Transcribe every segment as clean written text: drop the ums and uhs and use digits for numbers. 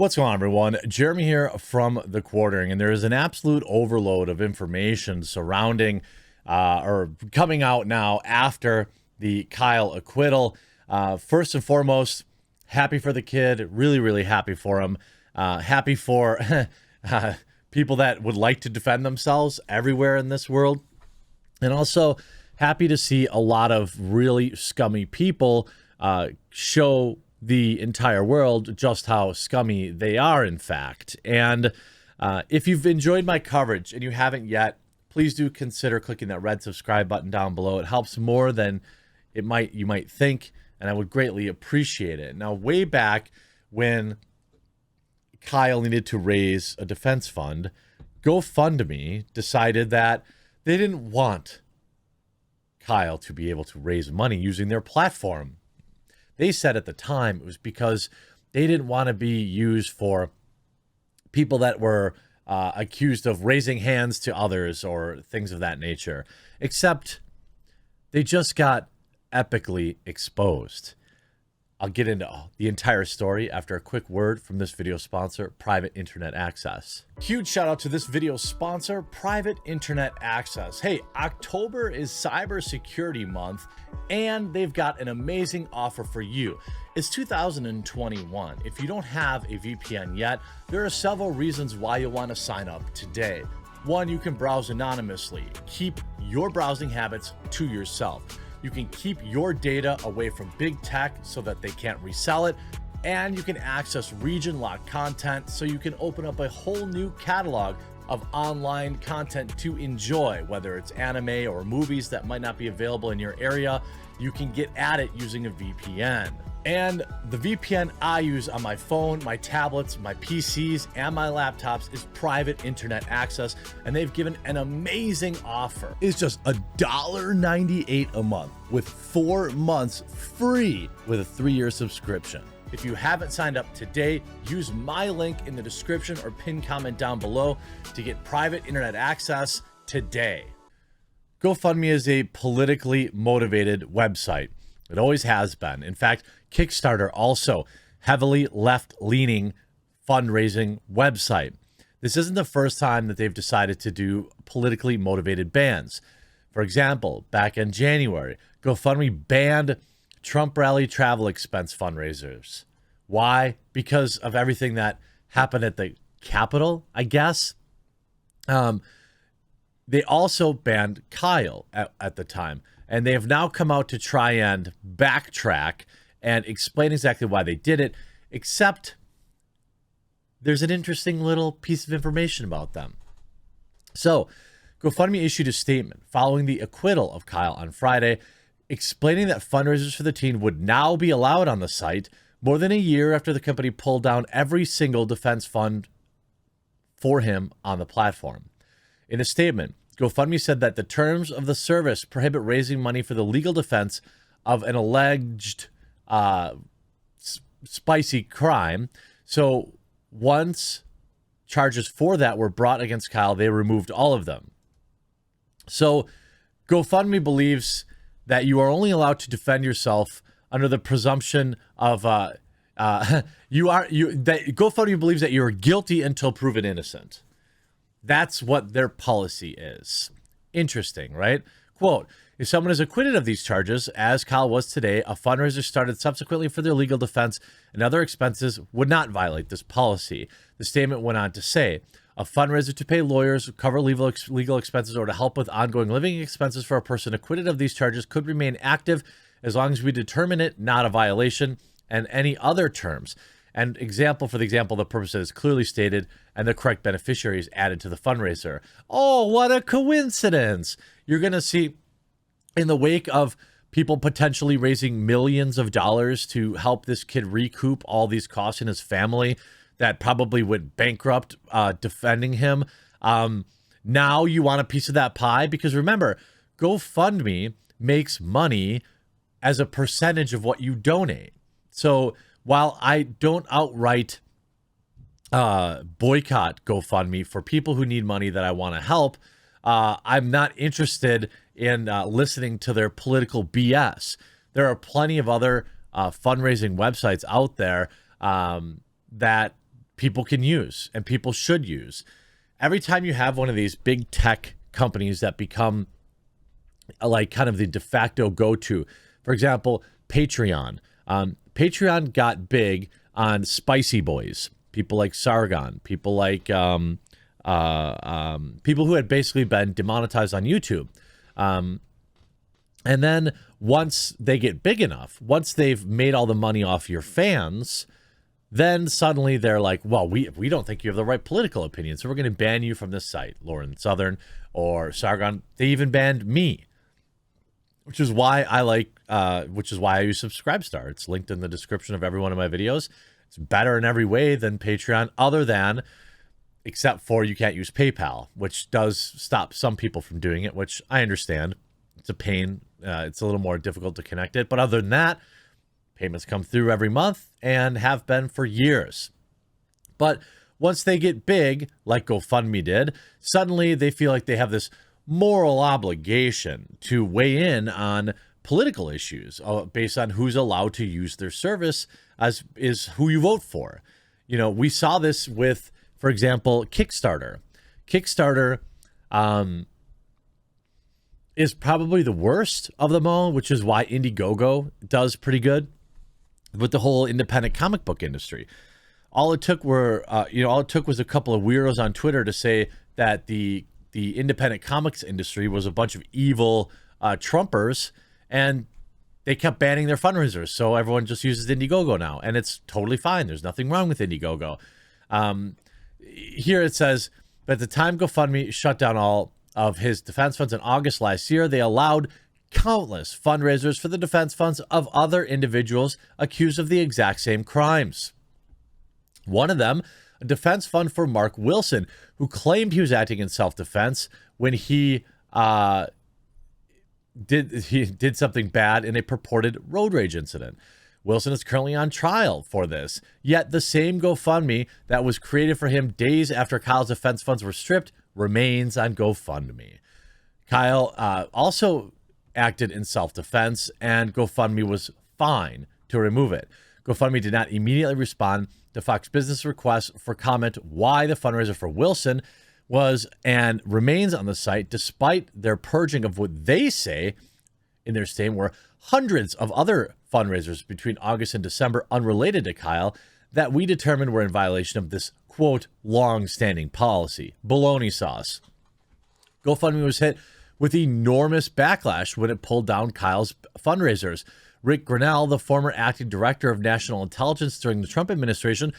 What's going on, everyone? Jeremy here from The Quartering, and there is an absolute overload of information surrounding or coming out now after the Kyle acquittal. First and foremost, happy for the kid. Really, really happy for him. Happy for people that would like to defend themselves everywhere in this world. And also happy to see a lot of really scummy people show the entire world just how scummy they are, in fact. And if you've enjoyed my coverage and you haven't yet, please do consider clicking that red subscribe button down below. It helps more than you might think, and I would greatly appreciate it. Now, way back when Kyle needed to raise a defense fund, GoFundMe decided that they didn't want Kyle to be able to raise money using their platform. They said at the time it was because they didn't want to be used for people that were accused of raising hands to others or things of that nature, except they just got epically exposed. I'll get into the entire story after a quick word from this video sponsor, Private Internet Access. Huge shout out to this video sponsor, Private Internet Access. Hey, October is Cybersecurity Month, and they've got an amazing offer for you. It's 2021. If you don't have a VPN yet, there are several reasons why you'll want to sign up today. One, you can browse anonymously. Keep your browsing habits to yourself. You can keep your data away from big tech so that they can't resell it. And you can access region-locked content so you can open up a whole new catalog of online content to enjoy, whether it's anime or movies that might not be available in your area. You can get at it using a VPN. And the VPN I use on my phone, my tablets, my PCs, and my laptops is Private Internet Access, and they've given an amazing offer. It's just $1.98 a month with 4 months free with a 3-year subscription. If you haven't signed up today, use my link in the description or pinned comment down below to get Private Internet Access today. GoFundMe is a politically motivated website. It always has been. In fact, Kickstarter also heavily left-leaning fundraising website. This isn't the first time that they've decided to do politically motivated bans. For example, back in January, GoFundMe banned Trump rally travel expense fundraisers. Why? Because of everything that happened at the Capitol, I guess. They also banned Kyle at the time. And they have now come out to try and backtrack and explain exactly why they did it, except there's an interesting little piece of information about them. So, GoFundMe issued a statement following the acquittal of Kyle on Friday, explaining that fundraisers for the teen would now be allowed on the site more than a year after the company pulled down every single defense fund for him on the platform. In a statement, GoFundMe said that the terms of the service prohibit raising money for the legal defense of an alleged spicy crime. So once charges for that were brought against Kyle, they removed all of them. So GoFundMe believes that you are only allowed to defend yourself under the presumption of GoFundMe believes that you are guilty until proven innocent. That's what their policy is. Interesting, right? Quote, if someone is acquitted of these charges, as Kyle was today, a fundraiser started subsequently for their legal defense and other expenses would not violate this policy. The statement went on to say, a fundraiser to pay lawyers, cover legal expenses, or to help with ongoing living expenses for a person acquitted of these charges could remain active as long as we determine it not a violation and any other terms. And the example, the purpose is clearly stated and the correct beneficiary is added to the fundraiser. Oh, what a coincidence. You're going to see in the wake of people potentially raising millions of dollars to help this kid recoup all these costs in his family that probably went bankrupt defending him. Now you want a piece of that pie? Because remember, GoFundMe makes money as a percentage of what you donate. So while I don't outright boycott GoFundMe for people who need money that I want to help, I'm not interested in listening to their political BS. There are plenty of other fundraising websites out there that people can use and people should use. Every time you have one of these big tech companies that become like kind of the de facto go-to, for example, Patreon. Patreon got big on spicy boys, people like Sargon, people like people who had basically been demonetized on YouTube. And then once they get big enough, once they've made all the money off your fans, then suddenly they're like, well, we don't think you have the right political opinion, so we're going to ban you from this site. Lauren Southern or Sargon, they even banned me, which is why I use Subscribestar. It's linked in the description of every one of my videos. It's better in every way than Patreon, except for you can't use PayPal, which does stop some people from doing it, which I understand. It's a pain. It's a little more difficult to connect it. But other than that, payments come through every month and have been for years. But once they get big, like GoFundMe did, suddenly they feel like they have this moral obligation to weigh in on political issues based on who's allowed to use their service as is who you vote for. You know, we saw this with, for example, Kickstarter. Kickstarter is probably the worst of them all, which is why Indiegogo does pretty good with the whole independent comic book industry. All it took was a couple of weirdos on Twitter to say that the independent comics industry was a bunch of evil Trumpers, and they kept banning their fundraisers. So everyone just uses Indiegogo now, and it's totally fine. There's nothing wrong with Indiegogo. Here it says, but at the time GoFundMe shut down all of his defense funds in August last year, they allowed countless fundraisers for the defense funds of other individuals accused of the exact same crimes. One of them, a defense fund for Mark Wilson, who claimed he was acting in self-defense when he did something bad in a purported road rage incident. Wilson is currently on trial for this, yet the same GoFundMe that was created for him days after Kyle's defense funds were stripped remains on GoFundMe. Kyle also acted in self-defense, and GoFundMe was fine to remove it. GoFundMe did not immediately respond to Fox Business requests for comment why the fundraiser for Wilson was and remains on the site, despite their purging of what they say in their statement were hundreds of other fundraisers between August and December unrelated to Kyle that we determined were in violation of this, quote, long-standing policy. Baloney sauce. GoFundMe was hit with enormous backlash when it pulled down Kyle's fundraisers. Rick Grinnell, the former acting director of national intelligence during the Trump administration,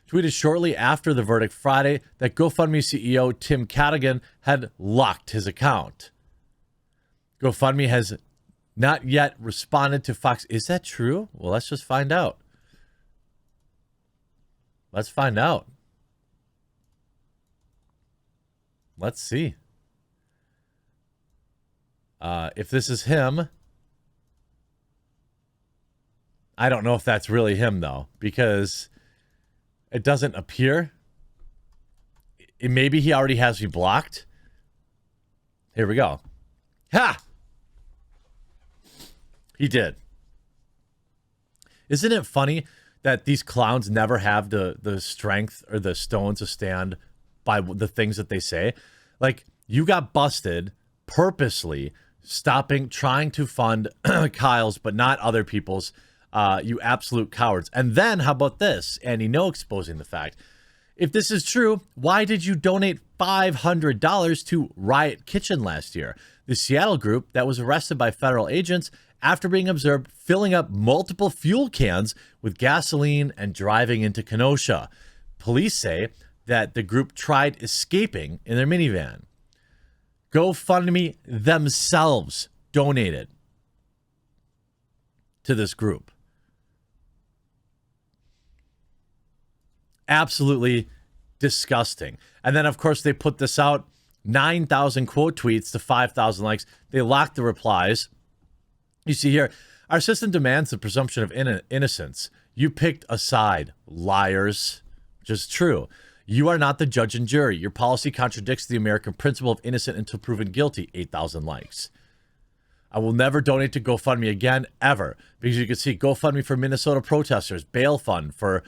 tweeted shortly after the verdict Friday that GoFundMe CEO Tim Cadigan had locked his account. GoFundMe has not yet responded to Fox. Is that true? Well, let's just find out. Let's find out. Let's see. If this is him, I don't know if that's really him, though, because it doesn't appear. Maybe he already has me blocked. Here we go. Ha! He did. Isn't it funny that these clowns never have the strength or the stones to stand by the things that they say? Like, you got busted purposely trying to fund Kyle's, but not other people's, you absolute cowards. And then, how about this? Andy No exposing the fact. If this is true, why did you donate $500 to Riot Kitchen last year? The Seattle group that was arrested by federal agents after being observed filling up multiple fuel cans with gasoline and driving into Kenosha. Police say that the group tried escaping in their minivan. GoFundMe themselves donated to this group. Absolutely disgusting. And then, of course, they put this out, 9,000 quote tweets to 5,000 likes. They locked the replies. You see here, our system demands the presumption of innocence. You picked a side, liars. Which is true. You are not the judge and jury. Your policy contradicts the American principle of innocent until proven guilty. 8,000 likes. I will never donate to GoFundMe again, ever. Because you can see GoFundMe for Minnesota protesters, bail fund for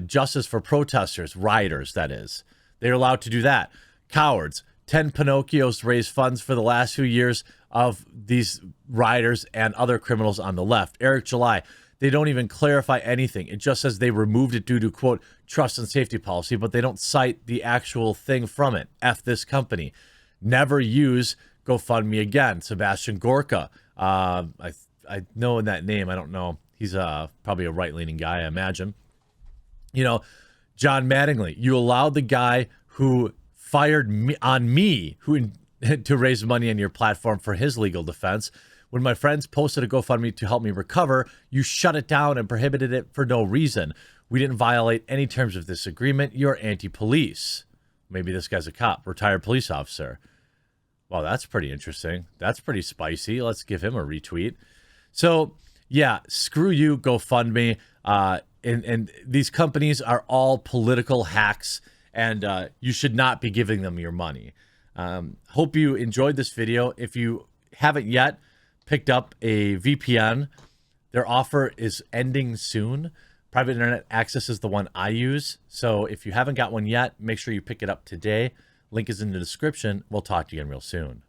justice for protesters, rioters, that is. They're allowed to do that. Cowards, 10 Pinocchios to raise funds for the last few years of these rioters and other criminals on the left. Eric July, they don't even clarify anything. It just says they removed it due to, quote, trust and safety policy, but they don't cite the actual thing from it. F this company. Never use GoFundMe again. Sebastian Gorka. I know that name. I don't know. He's probably a right-leaning guy, I imagine. You know, John Mattingly, you allowed the guy who fired me on me to raise money on your platform for his legal defense. When my friends posted a GoFundMe to help me recover, you shut it down and prohibited it for no reason. We didn't violate any terms of this agreement. You're anti-police. Maybe this guy's a cop, retired police officer. Well, that's pretty interesting. That's pretty spicy. Let's give him a retweet. So, yeah, screw you, GoFundMe. And these companies are all political hacks, and you should not be giving them your money. Hope you enjoyed this video. If you haven't yet picked up a VPN, their offer is ending soon. Private internet access is the one I use. So if you haven't got one yet, make sure you pick it up today. Link is in the description. We'll talk to you again real soon.